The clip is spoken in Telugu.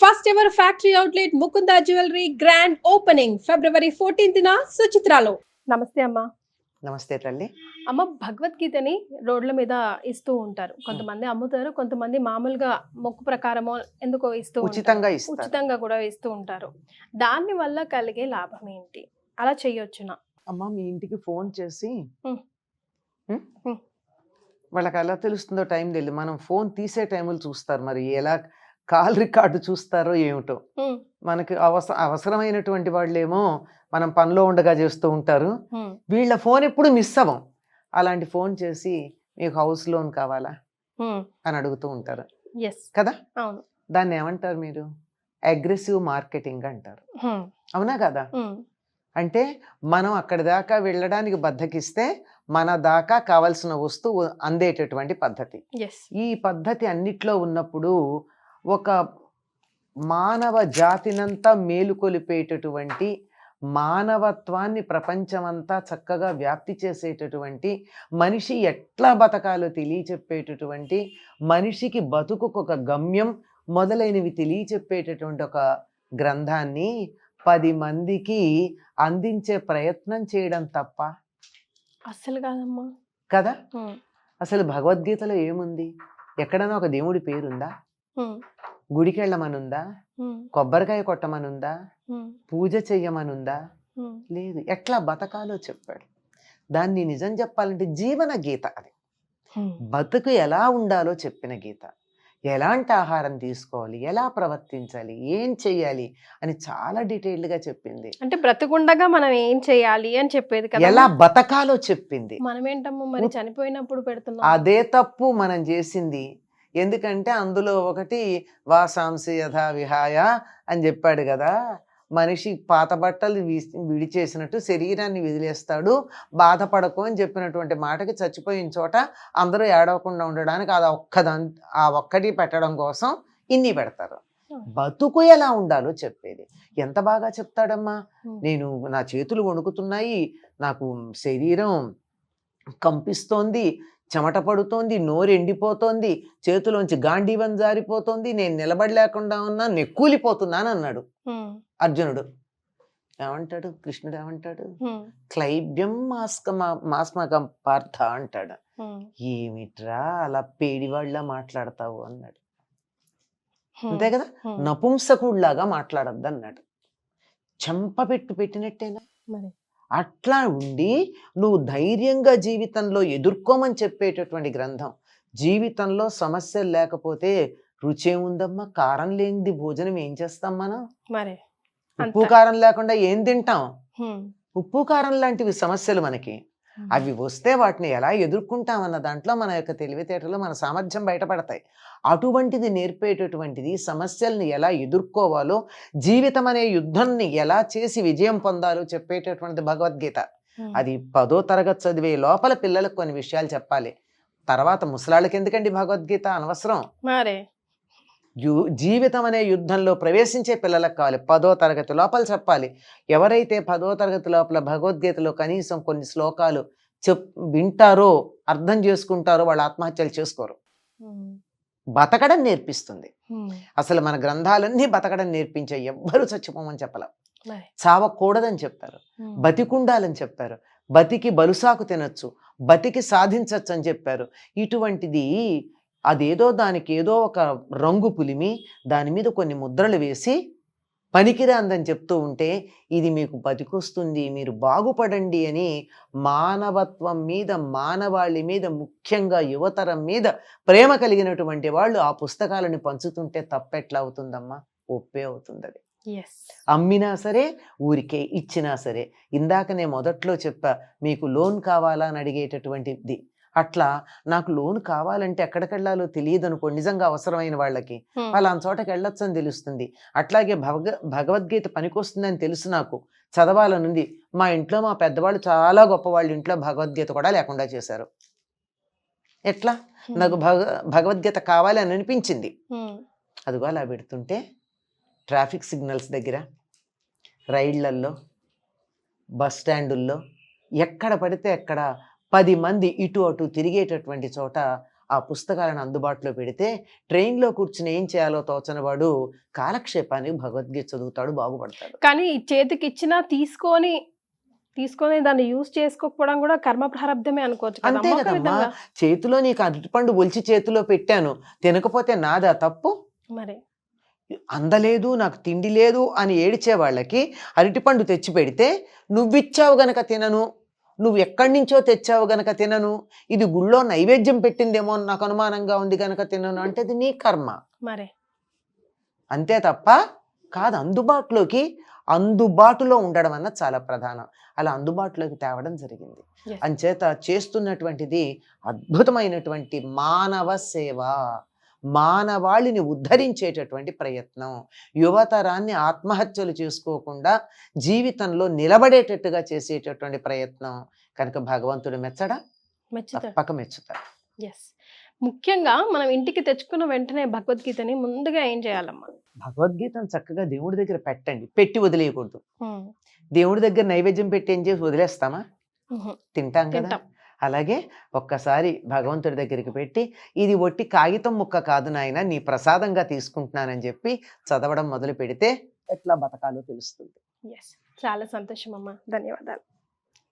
First ever factory outlet Mukunda Jewelry grand opening February 14th na Suchitralo. నమస్తే అమ్మా. నమస్తే తల్లి. అమ్మ, భగవద్గీతని రోడ్ల మీద ఇస్తూ ఉంటారు. కొంతమంది అమ్ముతారు, కొంతమంది మామూలుగా మొక్కు ప్రకారమో ఎందుకో ఇస్తూ ఉచితంగా కూడా ఇస్తూ ఉంటారు. దాని వల్ల కలిగే లాభం ఏంటి? అలా చేయొచ్చునా? అమ్మ, మీ ఇంటికి ఫోన్ చేసి వాళ్ళకి ఎలా తెలుస్తుందో టైం తెలియదు. మనం ఫోన్ తీసే టైములు చూస్తారు, మరి ఎలా కాల్ రికార్డు చూస్తారో ఏమిటో. మనకి అవసరమైనటువంటి వాళ్ళేమో మనం పనిలో ఉండగా చేస్తూ ఉంటారు. వీళ్ళ ఫోన్ ఎప్పుడు మిస్ అవ్వం. అలాంటి ఫోన్ చేసి మీకు హౌస్ లోన్ కావాలా అని అడుగుతూ ఉంటారు కదా. దాన్ని ఏమంటారు మీరు? అగ్రెసివ్ మార్కెటింగ్ అంటారు. అవునా కదా? అంటే మనం అక్కడి దాకా వెళ్ళడానికి బద్దకిస్తే మన దాకా కావలసిన వస్తువు అందేటటువంటి పద్ధతి. ఈ పద్ధతి అన్నిట్లో ఉన్నప్పుడు ఒక మానవ జాతినంతా మేలుకొలిపేటటువంటి, మానవత్వాన్ని ప్రపంచమంతా చక్కగా వ్యాప్తి చేసేటటువంటి, మనిషి ఎట్లా బతకాలో తెలియచెప్పేటటువంటి, మనిషికి బతుకుకు ఒక గమ్యం మొదలైనవి తెలియచెప్పేటటువంటి ఒక గ్రంథాన్ని 10 మందికి అందించే ప్రయత్నం చేయడం తప్ప అసలు కాదమ్మా కదా. అసలు భగవద్గీతలో ఏముంది? ఎక్కడైనా ఒక దేవుడి పేరుందా? గుడికి వెళ్ళమనుందా? కొబ్బరికాయ కొట్టమనుందా? పూజ చెయ్యమనుందా? లేదు. ఎట్లా బతకాలో చెప్పాడు. దాన్ని నిజం చెప్పాలంటే జీవన గీత అది. బతుకు ఎలా ఉండాలో చెప్పిన గీత. ఎలాంటి ఆహారం తీసుకోవాలి, ఎలా ప్రవర్తించాలి, ఏం చెయ్యాలి అని చాలా డీటెయిల్డ్ గా చెప్పింది. అంటే బ్రతుకుండగా మనం ఏం చెయ్యాలి అని చెప్పేది కదా. ఎలా బతకాలో చెప్పింది. మనం ఏంటమ్మో మరి చనిపోయినప్పుడు పెడుతున్నాం. అదే తప్పు మనం చేసింది. ఎందుకంటే అందులో ఒకటి వాసాంసి యథా విహాయ అని చెప్పాడు కదా. మనిషి పాత బట్టలు విడిచేసినట్టు శరీరాన్ని వదిలేస్తాడు, బాధపడకు అని చెప్పినటువంటి మాటకి చచ్చిపోయిన చోట అందరూ ఏడవకుండా ఉండడానికి ఆ ఒక్కటి పెట్టడం కోసం ఇన్ని పెడతారు. బతుకు ఎలా ఉండాలో చెప్పేది. ఎంత బాగా చెప్తాడమ్మా. నా చేతులు వణుకుతున్నాయి, నాకు శరీరం కంపిస్తోంది, చెమట పడుతోంది, నోరు ఎండిపోతోంది, చేతిలోంచి గాంధీవం జారిపోతోంది, నేను నిలబడలేకుండా ఉన్నా, నెక్కూలిపోతున్నాను అన్నాడు అర్జునుడు. ఏమంటాడు కృష్ణుడు? ఏమంటాడు? క్లైబ్యం మాస్మకం పార్థ అంటాడు. ఏమిట్రా అలా పేడివాళ్ళ మాట్లాడతావు అన్నాడు. అంతే కదా. నపుంసకుడిలాగా మాట్లాడద్దు అన్నాడు. చెంప పెట్టినట్టేనా? అట్లా ఉండి నువ్వు ధైర్యంగా జీవితంలో ఎదుర్కోమని చెప్పేటటువంటి గ్రంథం. జీవితంలో సమస్యలు లేకపోతే రుచేముందమ్మా? కారం లేనిది భోజనం ఏం చేస్తాం మనం? మరి ఉప్పు కారం లేకుండా ఏం తింటాం? ఉప్పు కారం లాంటివి సమస్యలు మనకి. అవి వస్తే వాటిని ఎలా ఎదుర్కొంటామన్న దాంట్లో మన యొక్క తెలివితేటలు, మన సామర్థ్యం బయటపడతాయి. అటువంటిది నేర్పేటటువంటిది, సమస్యల్ని ఎలా ఎదుర్కోవాలో, జీవితం అనే యుద్ధాన్ని ఎలా చేసి విజయం పొందాలో చెప్పేటటువంటిది భగవద్గీత. అది 10వ తరగతి చదివే లోపల పిల్లలకు కొన్ని విషయాలు చెప్పాలి. తర్వాత ముసలాళ్ళకి ఎందుకండి భగవద్గీత? అనవసరం. జీవితం అనే యుద్ధంలో ప్రవేశించే పిల్లలకు కావాలి. 10వ తరగతి లోపల చెప్పాలి. ఎవరైతే 10వ తరగతి లోపల భగవద్గీతలో కనీసం కొన్ని శ్లోకాలు వింటారో, అర్థం చేసుకుంటారో, వాళ్ళు ఆత్మహత్యలు చేసుకోరు. బతకడం నేర్పిస్తుంది. అసలు మన గ్రంథాలన్నీ బతకడం నేర్పించే. ఎవ్వరూ చచ్చిపోమని చెప్పలేం, చావకూడదని చెప్పారు, బతికుండాలని చెప్పారు, బతికి బలుసాకు తినొచ్చు, బతికి సాధించచ్చు అని చెప్పారు. ఇటువంటిది అదేదో దానికి ఏదో ఒక రంగు పులిమి దాని మీద కొన్ని ముద్రలు వేసి పనికిరాందని చెప్తూ ఉంటే, ఇది మీకు బతికొస్తుంది, మీరు బాగుపడండి అని మానవత్వం మీద, మానవాళి మీద, ముఖ్యంగా యువతరం మీద ప్రేమ కలిగినటువంటి వాళ్ళు ఆ పుస్తకాలను పంచుతుంటే తప్పెట్లా అవుతుందమ్మా? ఒప్పే అవుతుంది. అది అమ్మినా సరే, ఊరికే ఇచ్చినా సరే. ఇందాకనే మొదట్లో చెప్పా, మీకు లోన్ కావాలా అని అడిగేటటువంటిది. అట్లా నాకు లోన్ కావాలంటే ఎక్కడికెళ్ళాలో తెలియదు అనుకోండి. నిజంగా అవసరమైన వాళ్ళకి వాళ్ళ చోటకి వెళ్ళొచ్చు అని తెలుస్తుంది. అట్లాగే భగవద్గీత పనికొస్తుందని తెలుసు, నాకు చదవాలనుంది. మా ఇంట్లో మా పెద్దవాళ్ళు చాలా గొప్పవాళ్ళు ఇంట్లో భగవద్గీత కూడా లేకుండా చేశారు. ఎట్లా? నాకు భగవద్గీత కావాలి అని అనిపించింది. అదిగో అలా పెడుతుంటే ట్రాఫిక్ సిగ్నల్స్ దగ్గర, రైళ్లల్లో, బస్ స్టాండుల్లో, ఎక్కడ పడితే ఎక్కడ 10 మంది ఇటు అటు తిరిగేటటువంటి చోట ఆ పుస్తకాలను అందుబాటులో పెడితే ట్రైన్లో కూర్చుని ఏం చేయాలో తోచని వాడు కాలక్షేపానికి భగవద్గీత చదువుతాడు, బాగుపడతాడు. కానీ చేతికి ఇచ్చినా తీసుకొని దాన్ని యూజ్ చేసుకోకపోవడం కూడా కర్మ ప్రారంధమే అనుకోవచ్చు కదా అంతే అమ్మ, ఒక కదమ్మా. విధంగా. చేతిలో నీకు అరటిపండు ఒలిచి చేతిలో పెట్టాను, తినకపోతే నాదా తప్పు? మరి అందలేదు, నాకు తిండి లేదు అని ఏడిచే వాళ్ళకి అరటిపండు తెచ్చి పెడితే నువ్విచ్చావు గనక తినను, నువ్వు ఎక్కడి నుంచో తెచ్చావు గనక తినను, ఇది గుళ్ళో నైవేద్యం పెట్టిందేమో అని నాకు అనుమానంగా ఉంది గనక తినను అంటే అది నీ కర్మ. మరి అంతే తప్ప కాదు. అందుబాటులో ఉండడం అన్నది చాలా ప్రధానం. అలా అందుబాటులోకి తేవడం జరిగింది. Yes. అంచేత చేస్తున్నటువంటిది అద్భుతమైనటువంటి మానవ సేవ, మానవాళిని ఉద్ధరించేటటువంటి ప్రయత్నం, యువతరాన్ని ఆత్మహత్యలు చేసుకోకుండా జీవితంలో నిలబడేటట్టుగా చేసేటటువంటి ప్రయత్నం. కనుక భగవంతుడు మెచ్చడా? మెచ్చుతాడు. తప్పక మెచ్చుతాడు. ఎస్. ముఖ్యంగా మనం ఇంటికి తెచ్చుకున్న వెంటనే భగవద్గీతని ముందుగా ఏం చేయాలమ్మా? భగవద్గీతను చక్కగా దేవుడి దగ్గర పెట్టండి, పెట్టి వదిలేయకూడదు. దేవుడి దగ్గర నైవేద్యం పెట్టి ఏం చేసి వదిలేస్తామా? తింటాం కదా. తింటాం. అలాగే ఒక్కసారి భగవంతుడి దగ్గరికి పెట్టి ఇది ఒట్టి కాగితం ముక్క కాదు నాయన, నీ ప్రసాదంగా తీసుకుంటున్నానని చెప్పి చదవడం మొదలు పెడితే ఎట్లా బతకాలో తెలుస్తుంది. ఎస్. చాలా సంతోషం అమ్మా, ధన్యవాదాలు.